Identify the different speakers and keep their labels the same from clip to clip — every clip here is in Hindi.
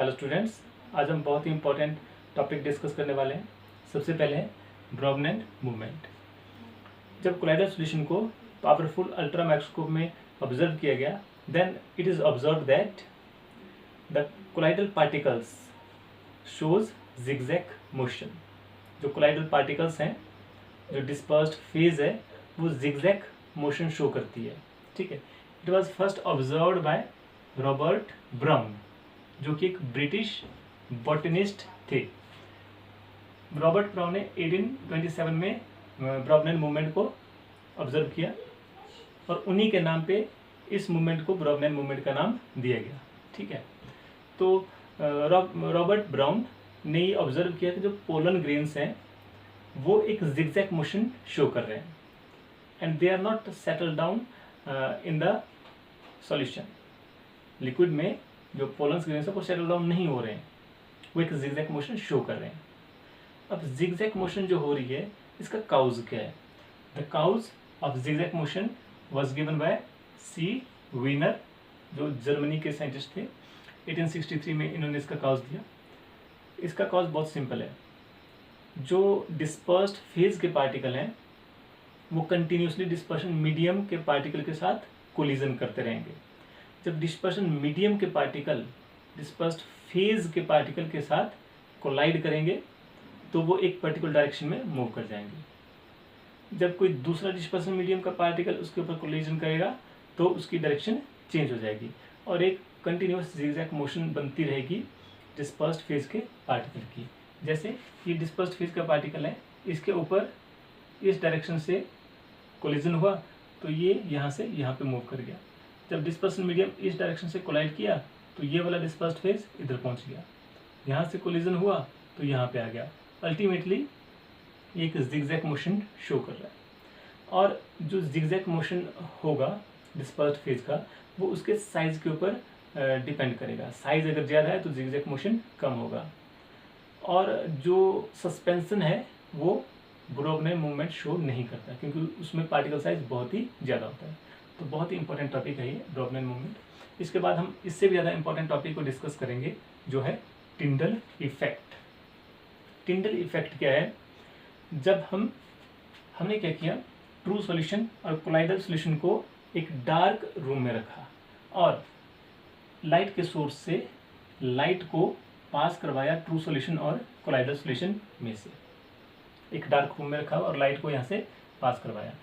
Speaker 1: हेलो स्टूडेंट्स, आज हम बहुत ही इंपॉर्टेंट टॉपिक डिस्कस करने वाले हैं। सबसे पहले है ब्रोगनेट मूवमेंट। जब कोलाइडल सॉल्यूशन को पावरफुल अल्ट्रा माइक्रोस्कोप में ऑब्जर्व किया गया, then it is observe that the colloidal particles shows zigzag motion. जो कोलाइडल पार्टिकल्स हैं, जो डिस्पर्स्ड फेज है, वो जिगजैग मोशन शो करती है। ठीक है, it was first observed by Robert brown, जो कि एक ब्रिटिश बॉटनिस्ट थे। रॉबर्ट ब्राउन ने 1827 में ब्रोगनेट मूवमेंट को ऑब्जर्व किया और उन्हीं के नाम पे इस मूवमेंट को ब्रोगनेट मूवमेंट का नाम दिया गया। ठीक है, तो रॉबर्ट ब्राउन ने ये ऑब्जर्व किया कि जो पोलन ग्रेन्स हैं वो एक जिगजैग मोशन शो कर रहे हैं and they are not settle down in the solution. Liquid में जो पोलन ग्रेन्स है वो सेटल डाउन नहीं हो रहे हैं, वो एक जिगजैग मोशन शो कर रहे हैं। अब जिगजैग मोशन जो हो रही है, इसका काउज क्या है? The cause of zigzag motion was given by C Wiener, जो जर्मनी के साइंटिस्ट थे। 1863 में इन्होंने इसका काउज दिया। इसका काउज बहुत सिंपल है। जो डिस्पर्स्ड फेज के पार्टिकल हैं वो कंटिन्यूसली डिस्पर्शन मीडियम के पार्टिकल के साथ कोलिजन करते रहेंगे। जब डिस्पर्शन मीडियम के पार्टिकल डिस्पर्स्ड फेज के पार्टिकल के साथ कोलाइड करेंगे तो वो एक पर्टिकुलर डायरेक्शन में मूव कर जाएंगे। जब कोई दूसरा डिस्पर्शन मीडियम का पार्टिकल उसके ऊपर कोलिजन करेगा तो उसकी डायरेक्शन चेंज हो जाएगी और एक कंटिन्यूस जिगजैग मोशन बनती रहेगी डिस्पर्स्ड फेज के पार्टिकल की। जैसे ये डिस्पर्स्ड फेज का पार्टिकल है, इसके ऊपर इस डायरेक्शन से कोलिजन हुआ तो ये यहाँ से यहाँ पे मूव कर गया। जब डिस्पर्शन मीडियम इस डायरेक्शन से कोलाइड किया तो ये वाला डिस्पर्स्ड फेज इधर पहुँच गया, यहाँ से कोलिजन हुआ तो यहाँ पे आ गया। अल्टीमेटली ये एक जिगजैग मोशन शो कर रहा है और जो जिगजैग मोशन होगा डिस्पर्स्ड फेज का वो उसके साइज के ऊपर डिपेंड करेगा। साइज अगर ज़्यादा है तो जिगजैग मोशन कम होगा और जो सस्पेंशन है वो ब्रोगनेट मूवमेंट शो नहीं करता क्योंकि उसमें पार्टिकल साइज बहुत ही ज़्यादा होता है। तो बहुत ही इंपॉर्टेंट टॉपिक है ये ब्रोगनेट मूवमेंट। इसके बाद हम इससे भी ज़्यादा इंपॉर्टेंट टॉपिक को डिस्कस करेंगे जो है टिंडल इफेक्ट। टिंडल इफेक्ट क्या है? जब हमने क्या किया, ट्रू सॉल्यूशन और कोलाइडल सॉल्यूशन को एक डार्क रूम में रखा और लाइट के सोर्स से लाइट को पास करवाया ट्रू सॉल्यूशन और कोलाइडल सॉल्यूशन में से। एक डार्क रूम में रखा और लाइट को यहाँ से पास करवाया।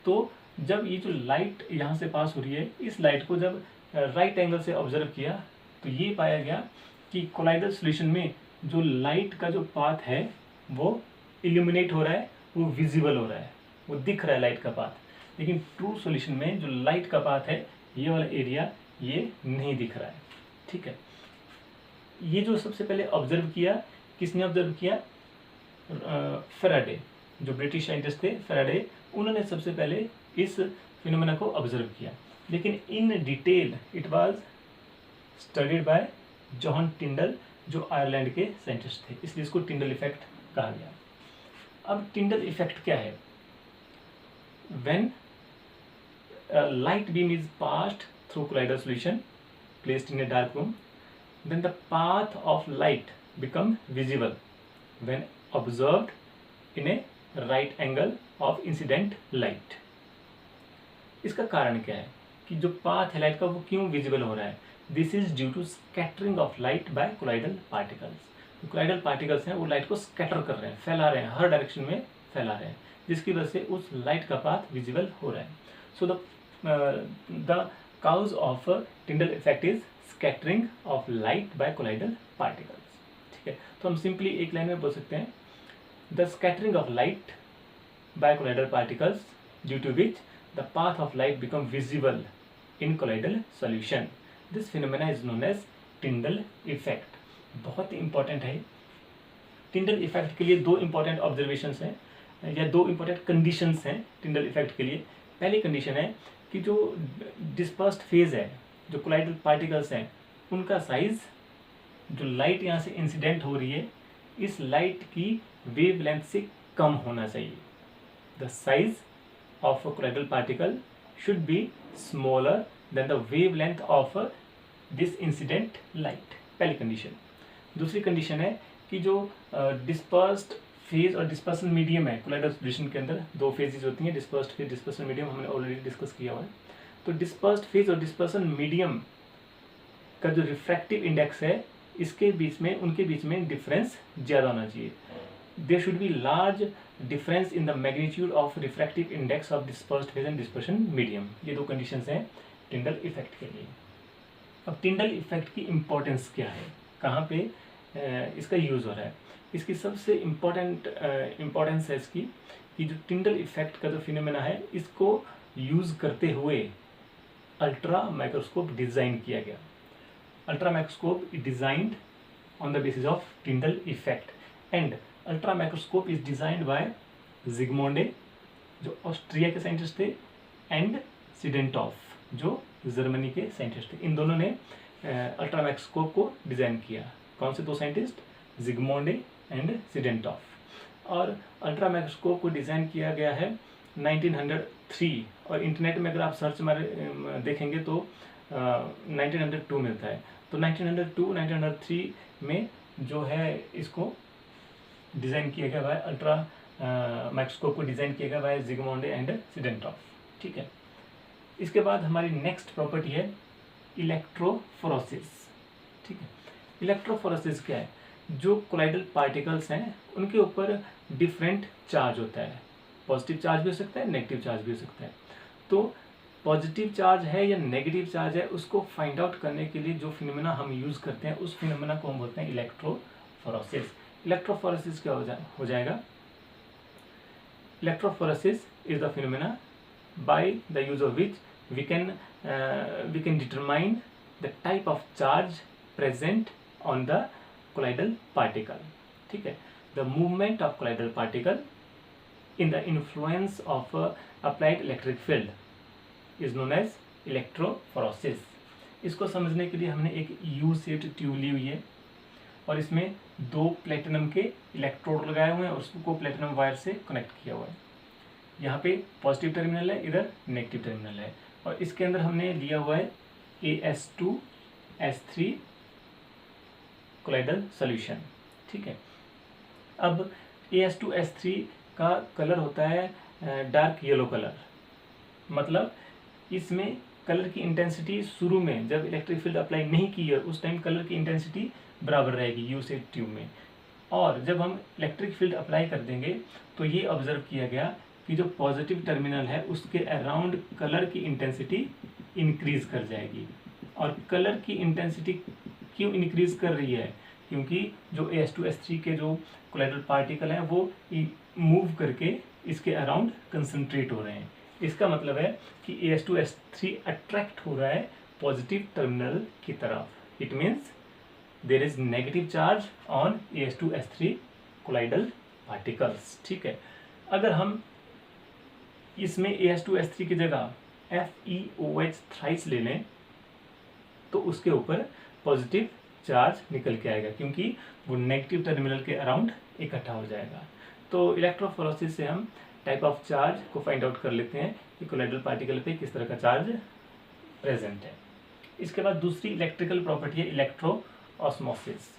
Speaker 1: तो जब ये जो लाइट यहाँ से पास हो रही है, इस लाइट को जब राइट एंगल से ऑब्जर्व किया तो ये पाया गया कि कोलाइडल सॉल्यूशन में जो लाइट का जो पाथ है वो इल्यूमिनेट हो रहा है, वो विजिबल हो रहा है, वो दिख रहा है लाइट का पाथ। लेकिन ट्रू सॉल्यूशन में जो लाइट का पाथ है, ये वाला एरिया ये नहीं दिख रहा है। ठीक है, ये जो सबसे पहले ऑब्जर्व किया, किसने ऑब्जर्व किया? फैराडे, जो ब्रिटिश साइंटिस्ट थे फैराडे, उन्होंने सबसे पहले इस फिनोमेना को ऑब्जर्व किया। लेकिन in detail it was studied by John टिंडल, जो आयरलैंड के साइंटिस्ट थे, इसलिए इसको टिंडल इफेक्ट कहा गया। अब टिंडल इफेक्ट क्या है? When light beam is passed through colloidal solution placed in a dark room, then the path of light become visible when observed in a right angle of incident light। इसका कारण क्या है कि जो पाथ है लाइट का वो क्यों विजिबल हो रहा है? This is due to scattering of light by colloidal particles. Colloidal particles हैं वो लाइट को स्कैटर कर रहे हैं, फैला रहे हैं, हर डायरेक्शन में फैला रहे हैं, जिसकी वजह से उस लाइट का पाथ विजिबल हो रहा है। So the cause of Tyndall effect is scattering of light by colloidal particles. ठीक है, तो हम सिंपली एक लाइन में बोल सकते हैं, the scattering of light by colloidal particles due to which the path of light become visible in colloidal solution. This phenomena is known as Tyndall effect. बहुत ही इंपॉर्टेंट है। टिंडल इफेक्ट के लिए दो इंपॉर्टेंट ऑब्जर्वेशंस हैं या दो इंपॉर्टेंट कंडीशंस हैं टिंडल इफेक्ट के लिए। पहली कंडीशन है कि जो डिस्पर्स्ड फेज है, जो कोलाइडल पार्टिकल्स हैं, उनका साइज, जो लाइट यहाँ से इंसिडेंट हो रही है, इस लाइट की वेवलेंथ से कम होना चाहिए। The size of a colloidal particle should be smaller than the wavelength of this incident light. पहली कंडीशन। दूसरी कंडीशन है कि जो डिस्पर्स्ड फेज और डिस्पर्सन मीडियम है कोलाइडल सॉल्यूशन के अंदर, दो फेजेज होती हैं, डिस्पर्स्ड फेज, डिस्पर्सन मीडियम, हमने ऑलरेडी डिस्कस किया हुआ है। तो डिस्पर्स्ड फेज और डिस्पर्सन मीडियम का जो रिफ्रैक्टिव इंडेक्स है, इसके बीच में, उनके बीच में डिफरेंस ज़्यादा होना चाहिए। There should be large difference in the magnitude of refractive index of dispersed phase and dispersion medium. ये दो कंडीशंस हैं टिंडल इफेक्ट के लिए। अब टिंडल इफेक्ट की इम्पोर्टेंस क्या है, कहाँ पे इसका यूज़ हो रहा है? इसकी सबसे इम्पोर्टेंस है इसकी कि जो टिंडल इफेक्ट का जो फिनोमेना है, इसको यूज़ करते हुए अल्ट्रा माइक्रोस्कोप डिज़ाइन किया गया। Ultra microscope is designed on the basis of Tyndall effect and ultra microscope is designed by Zsigmondy, जो ऑस्ट्रिया के साइंटिस्ट थे, एंड सीडेंटॉफ, जो जर्मनी के साइंटिस्ट थे। इन दोनों ने अल्ट्रा माइक्रोस्कोप को डिज़ाइन किया। कौन से दो साइंटिस्ट? जिगमोंडे एंड सीडेंटॉफ। और अल्ट्रा माइक्रोस्कोप को डिज़ाइन किया गया है 1903, और इंटरनेट में अगर आप सर्च मारे देखेंगे तो 1902 मिलता है। तो 1902-1903 में जो है इसको डिज़ाइन किया गया बाय अल्ट्रा माइक्रोस्कोप को डिज़ाइन किया गया बाय जिगमोंडे एंड सीडेंटॉफ। ठीक है। इसके बाद हमारी नेक्स्ट प्रॉपर्टी है इलेक्ट्रोफोरेसिस। ठीक है। इलेक्ट्रोफोरेसिस क्या है? जो कोलाइडल पार्टिकल्स हैं उनके ऊपर डिफरेंट चार्ज होता है। पॉजिटिव चार्ज भी हो सकता है, नेगेटिव चार्ज भी हो सकता है। तो पॉजिटिव चार्ज है या नेगेटिव चार्ज है, उसको फाइंड आउट करने के लिए जो फिनोमेना हम यूज़ करते हैं, उस फिनोमेना को हम बोलते हैं इलेक्ट्रोफोरेसिस। इलेक्ट्रोफोरेसिस क्या हो जाएगा? Electrophoresis is the phenomena by the use of which we can determine the type of charge present on the colloidal particle. ठीक है। The movement of colloidal particle in the influence of applied electric field is known as electrophoresis. इसको समझने के लिए हमने एक U-shaped ट्यूब ली हुई है और इसमें दो प्लेटिनम के इलेक्ट्रोड लगाए हुए हैं और उसको प्लेटिनम वायर से कनेक्ट किया हुआ है। यहाँ पे पॉजिटिव टर्मिनल है, इधर नेगेटिव टर्मिनल है, और इसके अंदर हमने लिया हुआ है AS2S3 कोलाइडल सॉल्यूशन। ठीक है। अब AS2S3 का कलर होता है डार्क येलो कलर, मतलब इसमें कलर की इंटेंसिटी शुरू में जब इलेक्ट्रिक फील्ड अप्लाई नहीं की है उस टाइम कलर की इंटेंसिटी बराबर रहेगी यू शेप ट्यूब में, और जब हम इलेक्ट्रिक फील्ड अप्लाई कर देंगे तो ये ऑब्जर्व किया गया कि जो पॉजिटिव टर्मिनल है उसके अराउंड कलर की इंटेंसिटी इंक्रीज कर जाएगी। और कलर की इंटेंसिटी क्यों इंक्रीज कर रही है? क्योंकि जो AS2S3 के जो कोलाइडल पार्टिकल हैं वो मूव करके इसके अराउंड कंसंट्रेट हो रहे हैं। इसका मतलब है कि AS2S3 अट्रैक्ट हो रहा है पॉजिटिव टर्मिनल की तरफ। It means there is negative charge on AS2S3 colloidal particles. ठीक है। अगर हम इसमें AS2S3 की जगह FeOH थ्राइस ले लें तो उसके ऊपर पॉजिटिव चार्ज निकल के आएगा, क्योंकि वो नेगेटिव टर्मिनल के अराउंड इकट्ठा हो जाएगा। तो इलेक्ट्रोफोरेसिस से हम टाइप ऑफ चार्ज को फाइंड आउट कर लेते हैं कि कोलाइडल पार्टिकल पे किस तरह का चार्ज प्रेजेंट है। इसके बाद दूसरी इलेक्ट्रिकल प्रॉपर्टी है electroosmosis,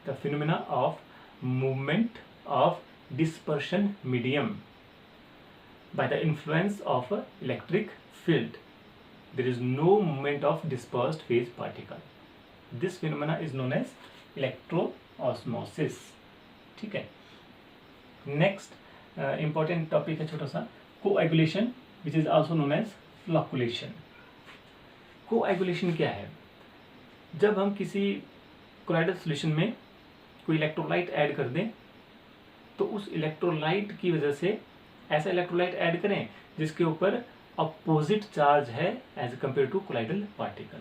Speaker 1: the phenomena of movement of dispersion medium by the influence of a electric field. There is no movement of dispersed phase particle. This phenomena is known as electroosmosis. ठीक है। नेक्स्ट important टॉपिक है छोटा सा coagulation, which is also known as flocculation. coagulation क्या है? जब हम किसी कोलाइडल सॉल्यूशन में कोई इलेक्ट्रोलाइट ऐड कर दें तो उस इलेक्ट्रोलाइट की वजह से ऐसा इलेक्ट्रोलाइट ऐड करें जिसके ऊपर अपोजिट चार्ज है as compare to colloidal particle,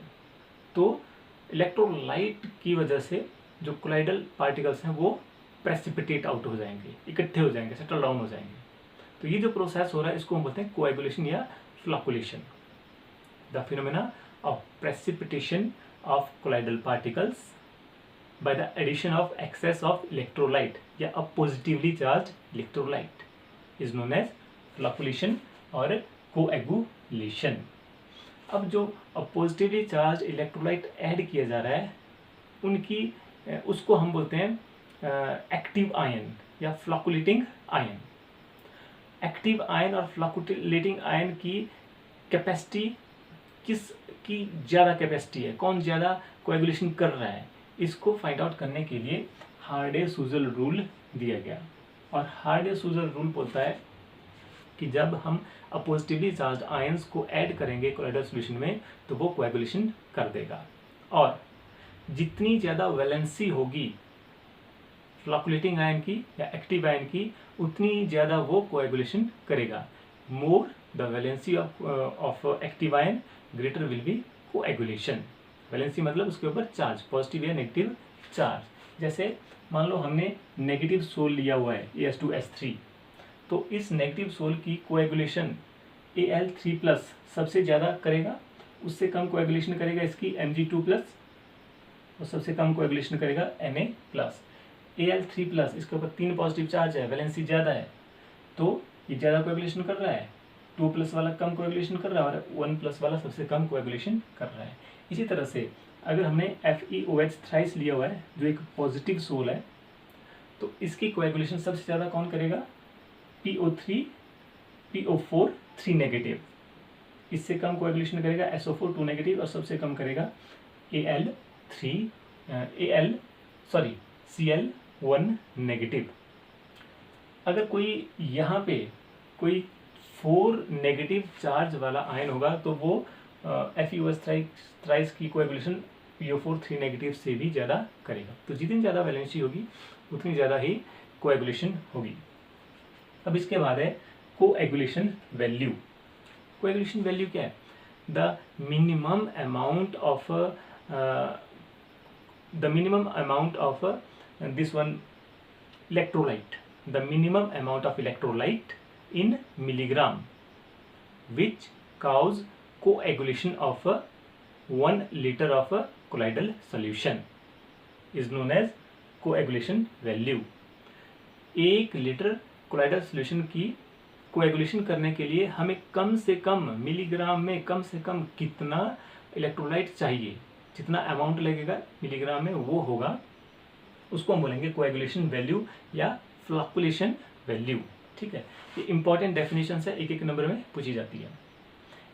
Speaker 1: तो इलेक्ट्रोलाइट की वजह से जो कोलाइडल पार्टिकल्स हैं वो प्रेसिपिटेट आउट हो जाएंगे, इकट्ठे हो जाएंगे, सेटल डाउन हो जाएंगे। तो ये जो प्रोसेस हो रहा है इसको हम बोलते हैं कोएगुलेशन या flocculation. The phenomena of precipitation of colloidal particles by the addition of excess of electrolyte या a positively charged electrolyte is known as flocculation और coagulation। अब जो पॉजिटिवली चार्ज इलेक्ट्रोलाइट ऐड किया जा रहा है उनकी उसको हम बोलते हैं एक्टिव आयन या फ्लॉकुलेटिंग आयन। एक्टिव आयन और फ्लॉकुलेटिंग आयन की कैपेसिटी किस की ज़्यादा कैपेसिटी है, कौन ज़्यादा कोएगुलेशन कर रहा है, इसको फाइंड आउट करने के लिए हार्डे-सूजल रूल दिया गया। और हार्डे-सूजल रूल बोलता है कि जब हम पॉजिटिवली चार्ज आयंस को ऐड करेंगे कोलाइडल सॉल्यूशन में तो वो कोएगुलेशन कर देगा। और जितनी ज़्यादा वैलेंसी होगी फ्लॉकुलेटिंग आयन की या एक्टिव आयन की, उतनी ज़्यादा वो कोएगुलेशन करेगा। More the valency of active ion greater will be coagulation. Valency मतलब उसके ऊपर चार्ज, पॉजिटिव या नेगेटिव चार्ज। जैसे मान लो हमने नेगेटिव सोल लिया हुआ है AS2S3, तो इस नेगेटिव सोल की कोएगुलेशन Al3+ सबसे ज़्यादा करेगा, उससे कम कोएगुलेशन करेगा इसकी Mg2+, और सबसे कम कोएगुलेशन करेगा Na+। Al3+ इसके ऊपर 3 पॉजिटिव चार्ज है, वैलेंसी ज़्यादा है, तो ये ज़्यादा कोएगुलेशन कर रहा है, 2+ वाला कम कोएगुलेशन कर रहा है और 1+ वाला सबसे कम कोएगुलेशन कर रहा है। इसी तरह से अगर हमने FeOH थ्राइस लिया हुआ है जो एक पॉजिटिव सोल है, तो इसकी कोएगुलेशन सबसे ज़्यादा कौन करेगा? PO3 PO4 3 negative. इससे कम कोएगुलेशन करेगा SO4 2 नेगेटिव और सबसे कम करेगा Cl1 नेगेटिव। अगर कोई यहाँ पे कोई 4 नेगेटिव चार्ज वाला आयन होगा तो वो FeOH थ्राइस की कोएगुलेशन PO4 3 नेगेटिव से भी ज़्यादा करेगा। तो जितनी ज़्यादा वैलेंसी होगी उतनी ज़्यादा ही कोएगुलेशन होगी। अब इसके बाद है कोएगुलेशन वैल्यू। कोएगुलेशन वैल्यू क्या है? The minimum amount of this one electrolyte, the minimum amount of electrolyte in milligram which cause coagulation of 1 liter of colloidal solution is known as coagulation value। 1 litre colloidal solution की कोएगुलेशन करने के लिए हमें कम से कम मिलीग्राम में कम से कम कितना इलेक्ट्रोलाइट चाहिए, जितना अमाउंट लगेगा मिलीग्राम में वो होगा, उसको हम बोलेंगे कोएगुलेशन वैल्यू या फ्लॉकुलेशन वैल्यू। ठीक है, ये इंपॉर्टेंट डेफिनेशन है, एक नंबर में पूछी जाती है।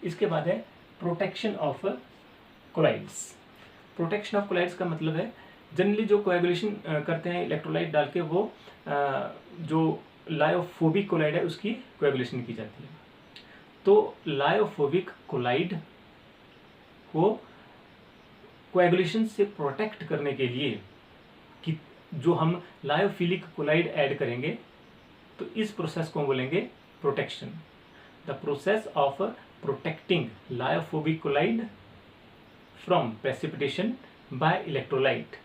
Speaker 1: इसके बाद है protection of colloids. Protection of colloids का मतलब है जनरली जो कोएगुलेशन करते हैं इलेक्ट्रोलाइट डाल के, वो जो लायोफोबिक कोलाइड है उसकी कोएगुलेशन की जाती है। तो लायोफोबिक कोलाइड को कोएगुलेशन से प्रोटेक्ट करने के लिए कि जो हम लायोफिलिक कोलाइड ऐड करेंगे, तो इस प्रोसेस को हम बोलेंगे protection. The process of protecting lyophobic colloid from precipitation by electrolyte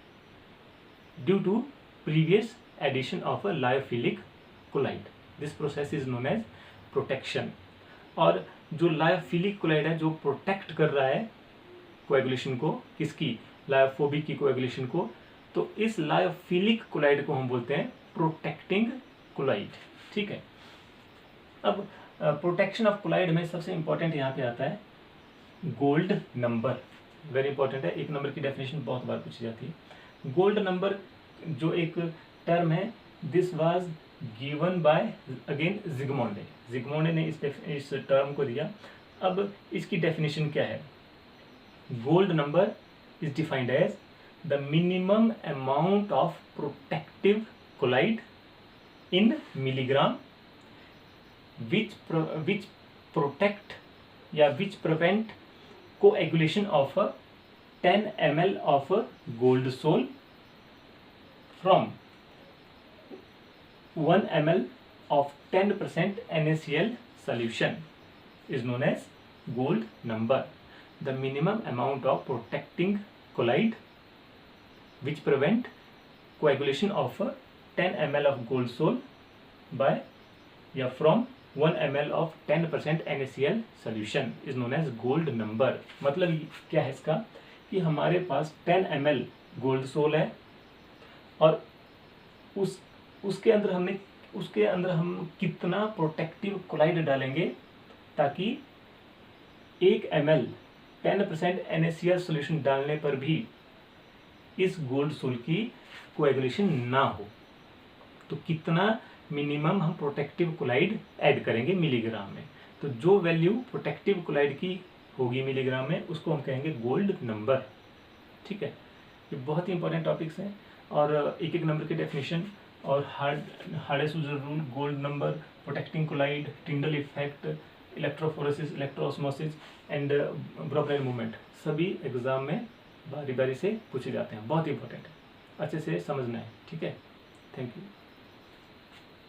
Speaker 1: due to previous addition of a lyophilic colloid, this process is known as protection. और जो लायोफिलिक कोलाइड है जो प्रोटेक्ट कर रहा है कोएगुलेशन को, किसकी? लायोफोबिक की कोएगुलेशन को, तो इस लायोफिलिक कोलाइड को हम बोलते हैं प्रोटेक्टिंग कोलाइड। ठीक है, अब प्रोटेक्शन ऑफ कोलाइड में सबसे इंपॉर्टेंट यहाँ पे आता है गोल्ड नंबर। वेरी इंपॉर्टेंट है, 1 नंबर की डेफिनेशन बहुत बार पूछी जाती है। गोल्ड नंबर जो एक टर्म है, this was given by again Zsigmondy. Zsigmondy ने इस टर्म को दिया। अब इसकी डेफिनेशन क्या है? Gold number is defined as the minimum amount of protective collide in milligram which protect या which prevent coagulation of 10 ml of gold sol from 1 ml of 10% NaCl solution is known as gold number। The minimum amount of protecting collide which prevent coagulation of 10 ml of gold sol by या from 1 ml of 10% NaCl solution is known as gold number। मतलब क्या है इसका कि हमारे पास 10 ml गोल्ड सोल है और उसके अंदर हम कितना प्रोटेक्टिव कोलाइड डालेंगे ताकि 1 ml 10% NaCl सॉल्यूशन डालने पर भी इस गोल्ड सोल की कोएगुलेशन ना हो तो कितना मिनिमम हम प्रोटेक्टिव कोलाइड ऐड करेंगे मिलीग्राम में। तो जो वैल्यू प्रोटेक्टिव कोलाइड की होगी मिलीग्राम में उसको हम कहेंगे गोल्ड नंबर। ठीक है, ये बहुत ही इंपॉर्टेंट टॉपिक्स हैं और एक एक नंबर की डेफिनेशन और hardest rule, gold number, protecting colloid, Tyndall effect, electrophoresis, electroosmosis and Brownian movement सभी एग्जाम में बारी बारी से पूछे जाते हैं। बहुत इंपॉर्टेंट है, अच्छे से समझना है। ठीक है, थैंक यू।